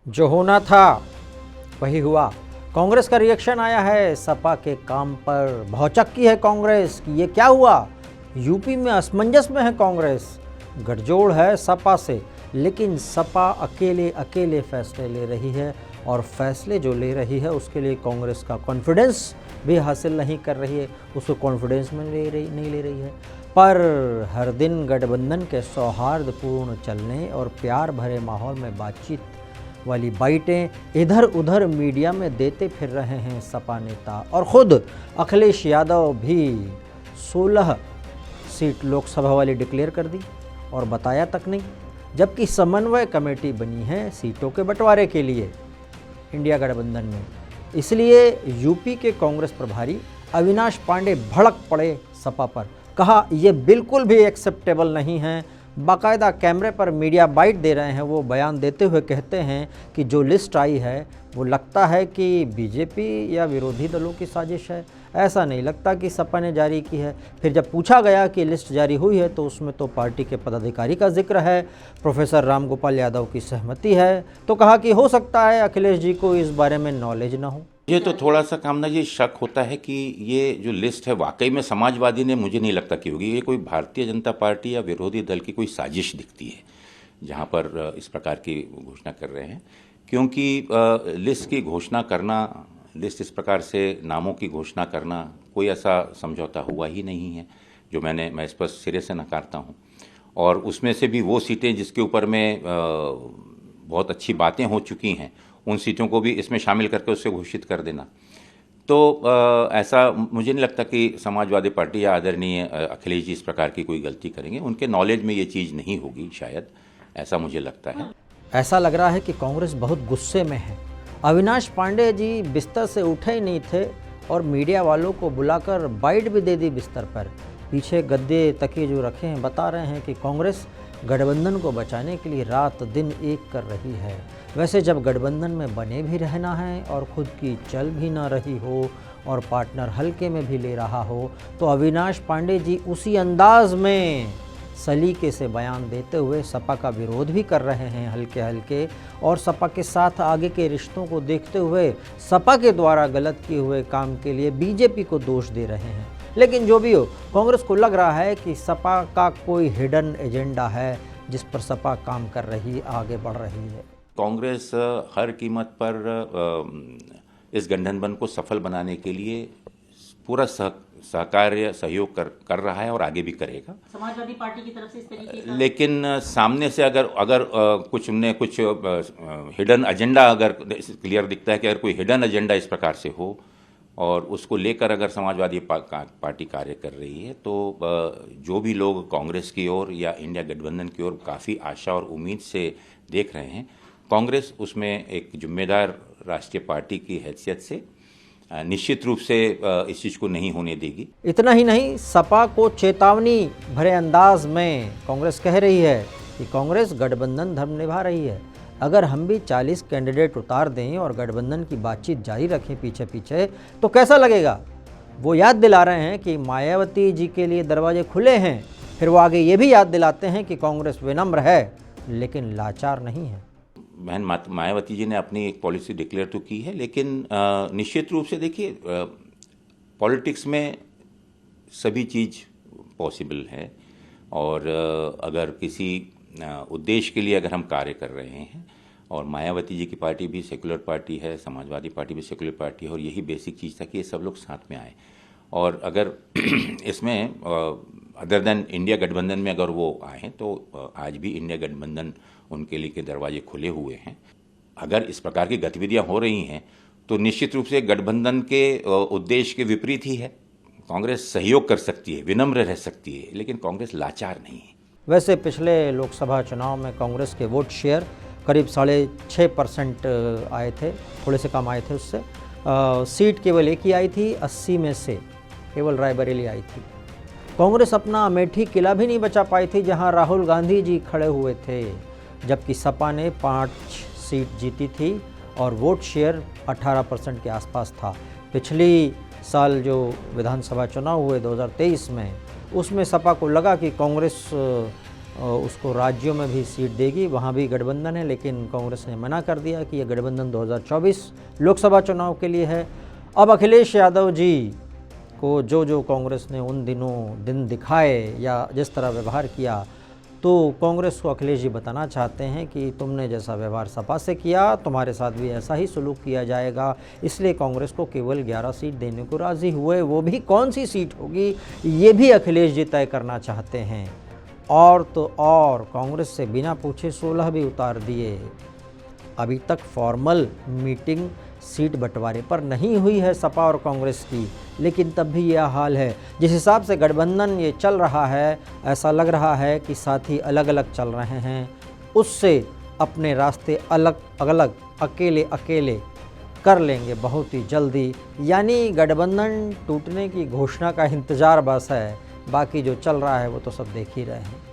जो होना था वही हुआ। कांग्रेस का रिएक्शन आया है सपा के काम पर। भौचक्की है कांग्रेस कि ये क्या हुआ। यूपी में असमंजस में है कांग्रेस, गठजोड़ है सपा से, लेकिन सपा अकेले अकेले फैसले ले रही है और फैसले जो ले रही है उसके लिए कांग्रेस का कॉन्फिडेंस भी हासिल नहीं कर रही है, उसको कॉन्फिडेंस में नहीं ले रही है। पर हर दिन गठबंधन के सौहार्दपूर्ण चलने और प्यार भरे माहौल में बातचीत वाली बाइटें इधर उधर मीडिया में देते फिर रहे हैं सपा नेता। और ख़ुद अखिलेश यादव भी 16 सीट लोकसभा वाली डिक्लेयर कर दी और बताया तक नहीं, जबकि समन्वय कमेटी बनी है सीटों के बंटवारे के लिए इंडिया गठबंधन में। इसलिए यूपी के कांग्रेस प्रभारी अविनाश पांडे भड़क पड़े सपा पर। कहा ये बिल्कुल भी एक्सेप्टेबल नहीं है। बाकायदा कैमरे पर मीडिया बाइट दे रहे हैं। वो बयान देते हुए कहते हैं कि जो लिस्ट आई है वो लगता है कि बीजेपी या विरोधी दलों की साजिश है, ऐसा नहीं लगता कि सपा ने जारी की है। फिर जब पूछा गया कि लिस्ट जारी हुई है तो उसमें तो पार्टी के पदाधिकारी का जिक्र है, प्रोफेसर रामगोपाल यादव की सहमति है, तो कहा कि हो सकता है अखिलेश जी को इस बारे में नॉलेज ना हो। ये तो थोड़ा सा कामना जी शक होता है कि ये जो लिस्ट है वाकई में समाजवादी ने, मुझे नहीं लगता कि होगी। ये कोई भारतीय जनता पार्टी या विरोधी दल की कोई साजिश दिखती है जहाँ पर इस प्रकार की घोषणा कर रहे हैं, क्योंकि लिस्ट की घोषणा करना, लिस्ट इस प्रकार से नामों की घोषणा करना, कोई ऐसा समझौता हुआ ही नहीं है जो मैं इस पर सिरे से नकारता हूँ। और उसमें से भी वो सीटें जिसके ऊपर में बहुत अच्छी बातें हो चुकी हैं, उन सीटों को भी इसमें शामिल करके उससे घोषित कर देना, तो ऐसा मुझे नहीं लगता कि समाजवादी पार्टी या आदरणीय अखिलेश जी इस प्रकार की कोई गलती करेंगे। उनके नॉलेज में ये चीज़ नहीं होगी शायद, ऐसा मुझे लगता है। ऐसा लग रहा है कि कांग्रेस बहुत गुस्से में है। अविनाश पांडे जी बिस्तर से उठे ही नहीं थे और मीडिया वालों को बुलाकर बाइट भी दे दी बिस्तर पर। पीछे गद्दे तकिए जो रखे हैं बता रहे हैं कि कांग्रेस गठबंधन को बचाने के लिए रात दिन एक कर रही है। वैसे जब गठबंधन में बने भी रहना है और खुद की चल भी ना रही हो और पार्टनर हल्के में भी ले रहा हो, तो अविनाश पांडे जी उसी अंदाज में सलीके से बयान देते हुए सपा का विरोध भी कर रहे हैं हल्के हल्के, और सपा के साथ आगे के रिश्तों को देखते हुए सपा के द्वारा गलत किए हुए काम के लिए बीजेपी को दोष दे रहे हैं। लेकिन जो भी हो, कांग्रेस को लग रहा है कि सपा का कोई हिडन एजेंडा है जिस पर सपा काम कर रही, आगे बढ़ रही है। कांग्रेस हर कीमत पर इस गठबंधन को सफल बनाने के लिए पूरा सहकार्य सहयोग कर रहा है और आगे भी करेगा समाजवादी पार्टी की तरफ से इस तरीके का। लेकिन सामने से अगर कुछ हिडन एजेंडा अगर क्लियर दिखता है कि अगर कोई हिडन एजेंडा इस प्रकार से हो और उसको लेकर अगर समाजवादी पार्टी कार्य कर रही है, तो जो भी लोग कांग्रेस की ओर या इंडिया गठबंधन की ओर काफ़ी आशा और उम्मीद से देख रहे हैं, कांग्रेस उसमें एक जिम्मेदार राष्ट्रीय पार्टी की हैसियत से निश्चित रूप से इस चीज़ को नहीं होने देगी। इतना ही नहीं, सपा को चेतावनी भरे अंदाज में कांग्रेस कह रही है कि कांग्रेस गठबंधन धर्म निभा रही है। अगर हम भी 40 कैंडिडेट उतार दें और गठबंधन की बातचीत जारी रखें पीछे पीछे, तो कैसा लगेगा। वो याद दिला रहे हैं कि मायावती जी के लिए दरवाजे खुले हैं। फिर वो आगे ये भी याद दिलाते हैं कि कांग्रेस विनम्र है लेकिन लाचार नहीं है। बहन मायावती जी ने अपनी एक पॉलिसी डिक्लेयर तो की है, लेकिन निश्चित रूप से देखिए, पॉलिटिक्स में सभी चीज़ पॉसिबल है। और अगर किसी उद्देश्य के लिए अगर हम कार्य कर रहे हैं, और मायावती जी की पार्टी भी सेकुलर पार्टी है, समाजवादी पार्टी भी सेकुलर पार्टी है, और यही बेसिक चीज़ था कि ये सब लोग साथ में आए। और अगर इसमें अदर देन इंडिया गठबंधन में अगर वो आए तो आज भी इंडिया गठबंधन उनके लिए के दरवाजे खुले हुए हैं। अगर इस प्रकार की गतिविधियां हो रही हैं तो निश्चित रूप से गठबंधन के उद्देश्य के विपरीत ही है। कांग्रेस सहयोग कर सकती है, विनम्र रह सकती है, लेकिन कांग्रेस लाचार नहीं है। वैसे पिछले लोकसभा चुनाव में कांग्रेस के वोट शेयर करीब 6.5% आए थे, थोड़े से कम आए थे उससे। सीट केवल एक ही आई थी, 80 में से केवल रायबरेली आई थी। कांग्रेस अपना अमेठी किला भी नहीं बचा पाई थी जहां राहुल गांधी जी खड़े हुए थे, जबकि सपा ने 5 सीट जीती थी और वोट शेयर 18% के आसपास था। पिछली साल जो विधानसभा चुनाव हुए 2023 में, उसमें सपा को लगा कि कांग्रेस उसको राज्यों में भी सीट देगी, वहाँ भी गठबंधन है, लेकिन कांग्रेस ने मना कर दिया कि यह गठबंधन 2024 लोकसभा चुनाव के लिए है। अब अखिलेश यादव जी को जो कांग्रेस ने उन दिनों दिन दिखाए या जिस तरह व्यवहार किया, तो कांग्रेस को अखिलेश जी बताना चाहते हैं कि तुमने जैसा व्यवहार सपा से किया, तुम्हारे साथ भी ऐसा ही सलूक किया जाएगा। इसलिए कांग्रेस को केवल 11 सीट देने को राज़ी हुए। वो भी कौन सी सीट होगी ये भी अखिलेश जी तय करना चाहते हैं। और तो और कांग्रेस से बिना पूछे 16 भी उतार दिए। अभी तक फॉर्मल मीटिंग सीट बंटवारे पर नहीं हुई है सपा और कांग्रेस की, लेकिन तब भी यह हाल है। जिस हिसाब से गठबंधन ये चल रहा है, ऐसा लग रहा है कि साथी अलग अलग चल रहे हैं, उससे अपने रास्ते अलग अलग अकेले अकेले कर लेंगे बहुत ही जल्दी। यानी गठबंधन टूटने की घोषणा का इंतज़ार बस है, बाकी जो चल रहा है वो तो सब देख ही रहे हैं।